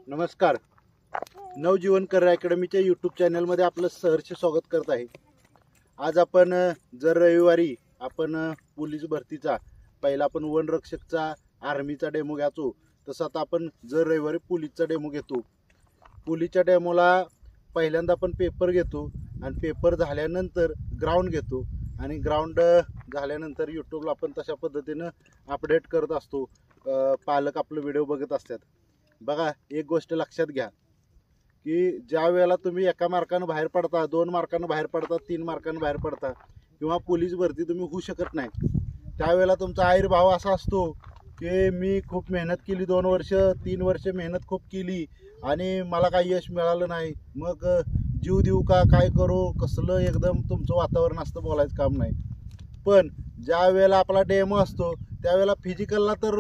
नमस्कार. नवजीवन कर अकॅडमीच्या यूट्यूब चॅनलमध्ये आपलं सहर्ष स्वागत करत आहे. आज आपण जर रविवारी आपण पोलीस भरतीचा पहिला आपण वनरक्षकचा आर्मीचा डेमो घ्यायचो, तसं आता आपण जर रविवारी पोलीसचा डेमो घेतो. पोलीसच्या डेमोला पहिल्यांदा आपण पेपर घेतो आणि पेपर झाल्यानंतर ग्राउंड घेतो आणि ग्राउंड झाल्यानंतर यूट्यूबला आपण तशा पद्धतीनं अपडेट करत असतो. पालक आपलं व्हिडिओ बघत असतात. बघा, एक गोष्ट लक्षात घ्या की ज्या वेळेला तुम्ही एका मार्कानं बाहेर पडता, 2 मार्कानं बाहेर पडता, 3 मार्कानं बाहेर पडता किंवा पोलीस भरती तुम्ही होऊ शकत नाही, त्यावेळेला तुमचा आईरभाव असा असतो की मी खूप मेहनत केली, 2 वर्ष 3 वर्ष मेहनत खूप केली आणि मला काही यश मिळालं नाही, मग जीव देऊ का, काय करू, कसलं एकदम तुमचं वातावरण असतं, बोलायचं काम नाही. पण ज्या वेळेला आपला डेमो असतो त्यावेळेला फिजिकलला तर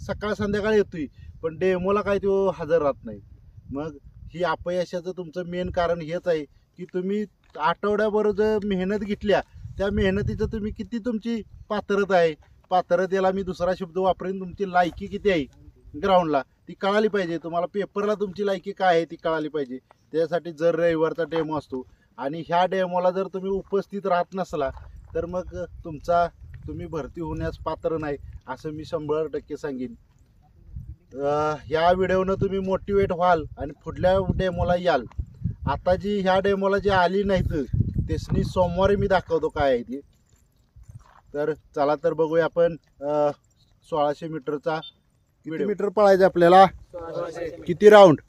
सकाळ संध्याकाळ येतोय, पण डेमोला काय तो हजर राहत नाही. मग ही अपयशाचं तुमचं मेन कारण हेच आहे की तुम्ही आठवड्याभर जर मेहनत घेतल्या, त्या मेहनतीचं तुम्ही किती तुमची पात्रता आहे, पात्रतेला मी दुसरा शब्द वापरेन, तुमची लायकी किती आहे ग्राउंडला ती कळाली पाहिजे. तुम्हाला पेपरला तुमची लायकी काय आहे ती कळाली पाहिजे. त्यासाठी जर रविवारचा डेमो असतो आणि ह्या डेमोला जर तुम्ही उपस्थित राहत नसला तर मग तुम्ही भरती होण्यास पात्र नाही असं मी 100% सांगेन. ह्या व्हिडिओनं तुम्ही मोटिवेट व्हाल आणि पुढल्या डेमोला याल. आता जी ह्या डेमोला जी आली नाहीत तेसनी सोमवारी मी दाखवतो काय आहे ती. तर चला तर बघूया आपण 1600 मीटरचा किती मीटर पळायचं आपल्याला, किती राऊंड,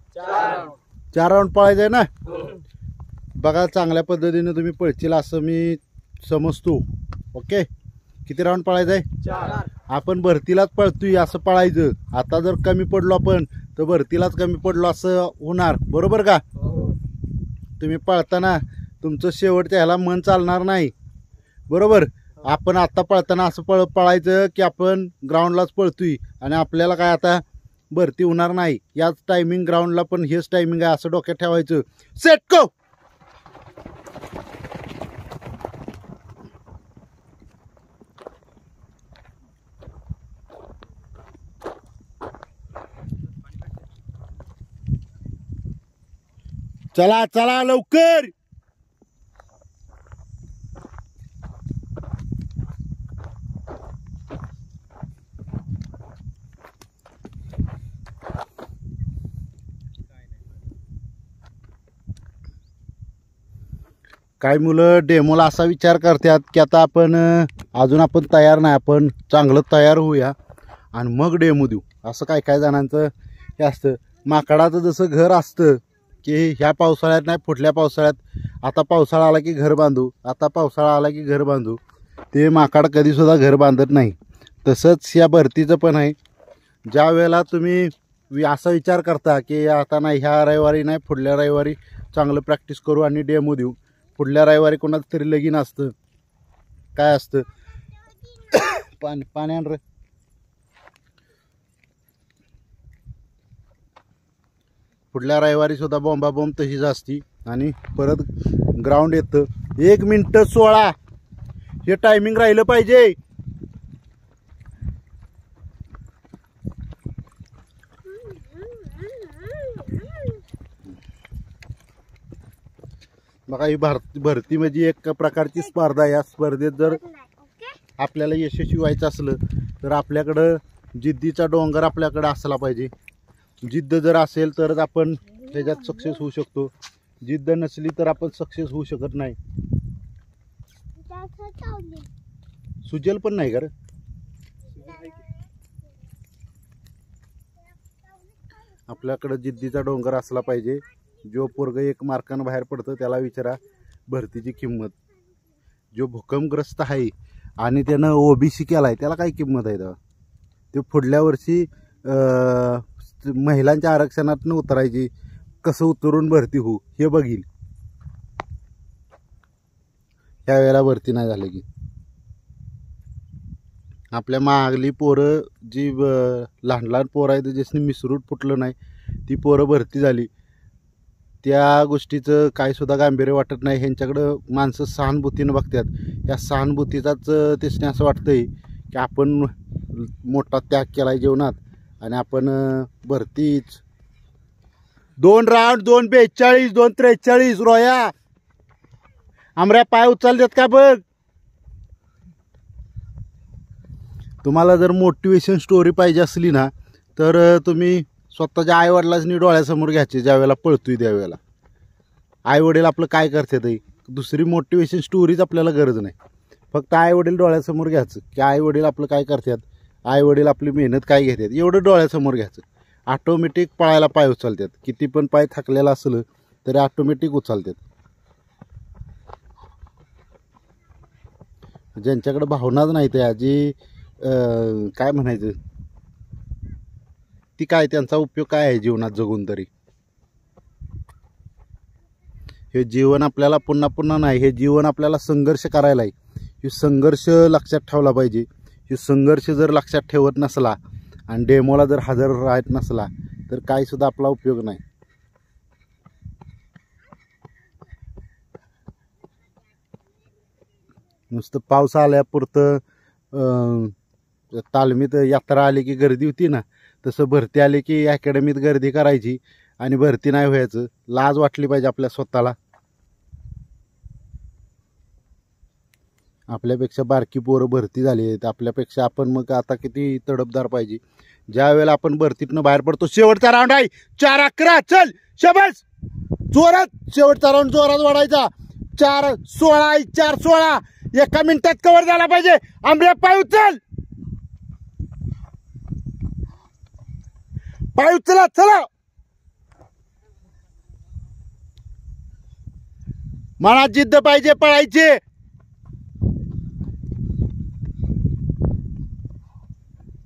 4 राऊंड पळायचं आहे ना. बघा, चांगल्या पद्धतीने तुम्ही पळशील असं मी समजतो. ओके, किती राऊंड पळायचं आहे, 4. आपण भरतीलाच पळतोय असं पळायचं. आता जर कमी पडलो आपण तर भरतीलाच कमी पडलो असं होणार, बरोबर का. तुम्ही पळताना तुमचं शेवटच्या ह्याला मन चालणार नाही, बरोबर. आपण आता पळताना असं पळायचं की आपण ग्राउंडलाच पळतोय आणि आपल्याला काय आता भरती होणार नाही. याच टायमिंग ग्राउंडला पण हेच टायमिंग आहे असं डोक्यात ठेवायचं. Set go. चला चला लवकर. काही मुलं डेमोला असा विचार करतात की आता आपण अजून आपण तयार नाही, आपण चांगलं तयार होऊया आणि मग डेमो देऊ. असं काय जणांचं हे असतं. माकडाचं जसं घर असतं की ह्या पावसाळ्यात नाही पुढल्या पावसाळ्यात, आता पावसाळा आला की घर बांधू, आता पावसाळा आला की घर बांधू, ते माकड कधीसुद्धा घर बांधत नाही. तसंच या भरतीचं पण आहे. ज्या वेळेला तुम्ही असा विचार करता की आता नाही, ह्या रविवारी नाही पुढल्या रविवारी चांगलं प्रॅक्टिस करू आणि डेमो देऊ, पुढल्या रविवारी कोणाचं तरी लगीन असतं, काय असतं, पाणी आण रे, पुढल्या रविवारी सुद्धा बॉम्ब तशीच असती आणि परत ग्राउंड येतं. 1 मिनिट 16 हे टायमिंग राहिलं पाहिजे. बघा, ही भरती म्हणजे एक प्रकारची स्पर्धा. या स्पर्धेत जर आपल्याला यशस्वी व्हायचं असलं तर आपल्याकडं जिद्दीचा डोंगर आपल्याकडे असला पाहिजे. जिद्द जर असेल तरच आपण त्याच्यात सक्सेस होऊ शकतो. जिद्द नसली तर आपण सक्सेस होऊ शकत नाही. सुजल पण नाही का, आपल्याकडं जिद्दीचा डोंगर असला पाहिजे. जो पोरग 1 मार्कानं बाहेर पडतं त्याला विचारा भरतीची किंमत. जो भूकंपग्रस्त आहे आणि त्यानं OBC केला आहे त्याला काय किंमत आहे तेव्हा. ते पुढल्या वर्षी महिलांच्या आरक्षणातून उतरायची, कसं उतरून भरती होऊ हे बघील. त्यावेळेला भरती नाही झालं की आपल्या मागली पोरं जी लहान पोरं आहेत ज्यासनी मिसरूट फुटलं नाही ती पोरं भरती झाली. त्या गोष्टीचं काही सुद्धा गांभीर्य वाटत नाही. ह्यांच्याकडं माणसं सहानुभूतीनं बघतात. या सहानुभूतीचाच त्यासने असं वाटतंय की आपण मोठा त्याग केला आहे जीवनात आणि आपण भरतीच 2 राऊंड 2:42 2:43 रोया. आमऱ्या पाय उचलतात का बघ. तुम्हाला जर मोटिवेशन स्टोरी पाहिजे असली ना तर तुम्ही स्वतःच्या आईवडिलांनी डोळ्यासमोर घ्यायचे ज्यावेळेला पळतोय त्यावेळेला. आईवडील आपलं काय करतात दुसरी मोटिवेशन स्टोरीच आपल्याला गरज नाही. फक्त आईवडील डोळ्यासमोर घ्यायचं की आईवडील आपलं काय करतात, आईवडील आपली मेहनत काय घेतात एवढं डोळ्यासमोर घ्यायचं. ऑटोमॅटिक पळायला पाय उचलतात. किती पण पाय थकलेला असलं तरी ऑटोमॅटिक उचलतात. ज्यांच्याकडे भावनाच नाही त्या जी काय म्हणायचं ती काय त्यांचा उपयोग काय आहे जीवनात जगून तरी. हे जीवन आपल्याला पुन्हा पुन्हा नाही. हे जीवन आपल्याला संघर्ष करायला आहे. हे संघर्ष लक्षात ठेवला पाहिजे. हे संघर्ष जर लक्षात ठेवत नसला आणि डेमोला जर हजर राहत नसला तर काही सुद्धा आपला उपयोग नाही. नुसतं पाऊस आल्यापुरतं तालमीत यात्रा आली की गर्दी होती ना तसं भरती आली की अकॅडमीत गर्दी करायची आणि भरती नाही व्हायचं. लाज वाटली पाहिजे आपल्या स्वतःला. आपल्यापेक्षा बारकी पोरं भरती झाली आहेत. आपल्यापेक्षा आपण मग आता किती तडफदार पाहिजे. ज्या वेळेला आपण भरतीतनं बाहेर पडतो शेवटचा राऊंड आहे 4:11 चल शाबास जोरात. शेवटचा राऊंड जोरात वाढायचा. 4:16 4:16 एका मिनिटात कव्हर झाला पाहिजे. आंबऱ्या पाय उचल. पाय उचला चला. मनात जिद्द पाहिजे पळायचे.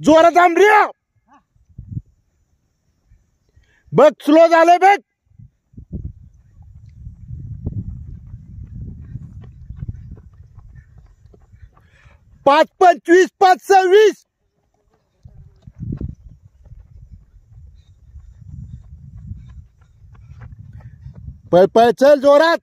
जोरात आंबऱ्या बघ स्लो झालंय बघ. पाच 25 5 26 पळ चल जोरात.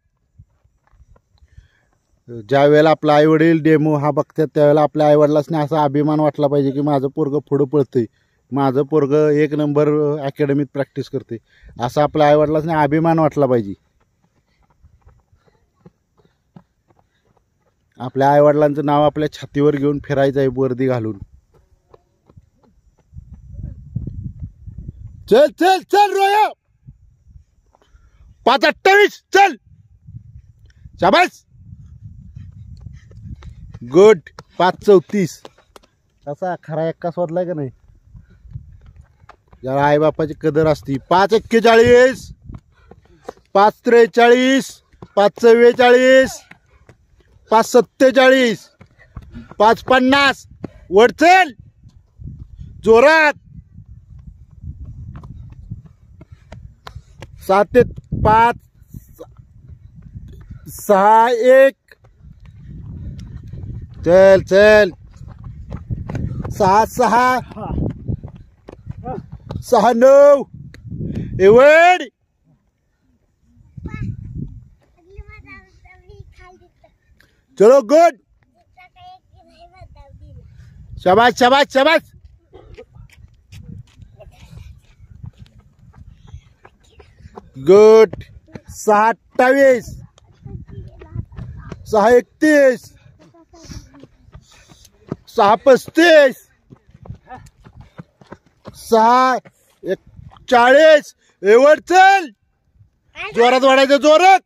ज्या वेळेला आपला आई वडील डेमो हा बघतात त्यावेळेला आपल्या आई वडिलांनी असा अभिमान वाटला पाहिजे की माझं पोरग पुढं पळतंय, माझं पोरग 1 नंबर अकॅडमीत प्रॅक्टिस करते, असा आपल्या आई वडिलांनी अभिमान वाटला पाहिजे. आपल्या आई वडिलांचं नाव आपल्या छातीवर घेऊन फिरायचं आहे वर्दी घालून. चल चल चल रोया. 5:28 चल शाबास गुड. 5:34 कसा खरा एक्का शोधलाय का नाही. ज्याला आई बापाची कदर असती. 5:41 5:43 5:44 5:47 5:50 वडचल जोरात. 7:05 6:1 चल चल. 6:6 6:9 एवढ. चलो गुड. शाबाश शाबाश शाबाश. गुड. 6:28 6:31 6:35 6:40 एवढ चल. जोरात वाढायचं जोरात.